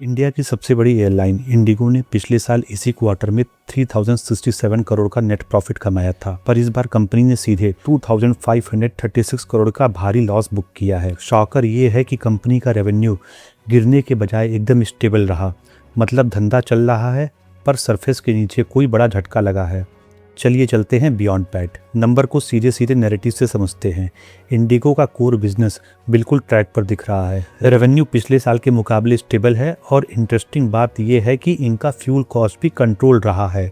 India की सबसे बड़ी एयरलाइन इंडिगो ने पिछले साल इसी क्वार्टर में 3067 करोड़ का नेट प्रॉफिट कमाया था, पर इस बार कंपनी ने सीधे 2536 करोड़ का भारी लॉस बुक किया है। शॉकर ये है कि कंपनी का रेवेन्यू गिरने के बजाय एकदम स्टेबल रहा, मतलब धंधा चल रहा है, पर सरफेस के नीचे कोई बड़ा झटका लगा है। चलिए चलते हैं बियॉन्ड पैट नंबर को सीधे सीधे नैरेटिव से समझते हैं। इंडिगो का कोर बिजनेस बिल्कुल ट्रैक पर दिख रहा है। रेवेन्यू पिछले साल के मुकाबले स्टेबल है और इंटरेस्टिंग बात यह है कि इनका फ्यूल कॉस्ट भी कंट्रोल रहा है,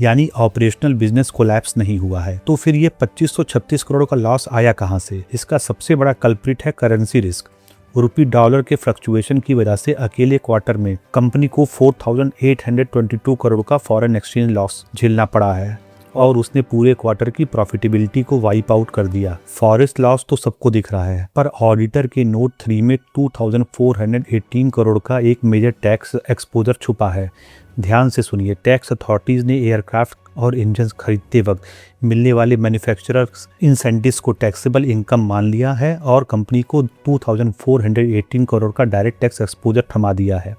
यानी ऑपरेशनल बिजनेस कोलैप्स नहीं हुआ है। तो फिर ये 2536 करोड़ का लॉस आया कहां से? इसका सबसे बड़ा कल्प्रिट है करेंसी रिस्क। रुपी डॉलर के फ्लक्चुएशन की वजह से अकेले क्वार्टर में कंपनी को 4822 करोड़ का फॉरेन एक्सचेंज लॉस झेलना पड़ा है और उसने पूरे क्वार्टर की प्रॉफिटेबिलिटी को वाइप आउट कर दिया। फॉरेक्स लॉस तो सबको दिख रहा है, पर ऑडिटर के नोट 3 में 2418 करोड़ का एक मेजर टैक्स एक्सपोजर छुपा है। ध्यान से सुनिए, टैक्स अथॉरिटीज ने एयरक्राफ्ट और इंजन खरीदते वक्त मिलने वाले मैन्युफैक्चरर्स इंसेंटिव्स को टैक्सेबल इनकम मान लिया है और कंपनी को 2418 करोड़ का डायरेक्ट टैक्स एक्सपोजर थमा दिया है।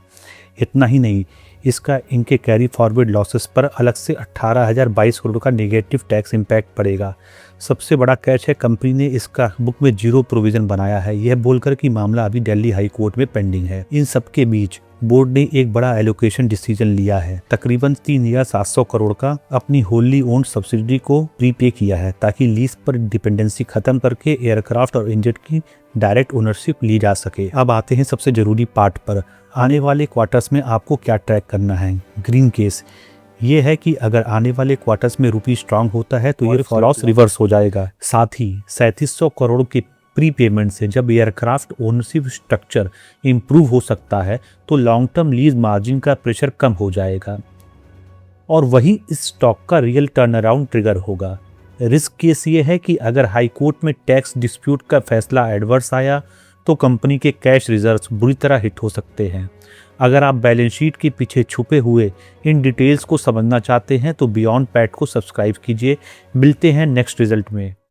इतना ही नहीं, इसका इनके कैरी फॉरवर्ड लॉसेस पर अलग से 18,022 करोड़ का नेगेटिव टैक्स इम्पैक्ट पड़ेगा। सबसे बड़ा कैच है कंपनी ने इसका बुक में 0 प्रोविजन बनाया है, यह बोलकर कि मामला अभी दिल्ली हाई कोर्ट में पेंडिंग है। इन सबके बीच बोर्ड ने एक बड़ा एलोकेशन डिसीजन लिया है। तकरीबन 3,700 करोड़ का अपनी होली ओन्ड सब्सिडी को प्रीपे किया है, ताकि लीज पर डिपेंडेंसी खत्म करके एयरक्राफ्ट और इंजन की डायरेक्ट ओनरशिप ली जा सके। अब आते हैं सबसे जरूरी पार्ट पर। आने वाले क्वार्टर्स में आपको क्या ट्रैक करना है? ग्रीन केस ये है कि अगर आने वाले क्वार्टर्स में रुपी स्ट्रांग होता है तो ये लॉस रिवर्स हो जाएगा। साथ ही 3700 करोड़ के प्री पेमेंट से जब एयरक्राफ्ट ओनरशिप स्ट्रक्चर इम्प्रूव हो सकता है तो लॉन्ग टर्म लीज मार्जिन का प्रेशर कम हो जाएगा और वही इस स्टॉक का रियल टर्न अराउंड ट्रिगर होगा। रिस्क केस ये है कि अगर हाई कोर्ट में टैक्स डिस्प्यूट का फैसला एडवर्स आया तो कंपनी के कैश रिजर्व्स बुरी तरह हिट हो सकते हैं। अगर आप बैलेंस शीट के पीछे छुपे हुए इन डिटेल्स को समझना चाहते हैं तो बियॉन्ड पैट को सब्सक्राइब कीजिए। मिलते हैं नेक्स्ट रिजल्ट में।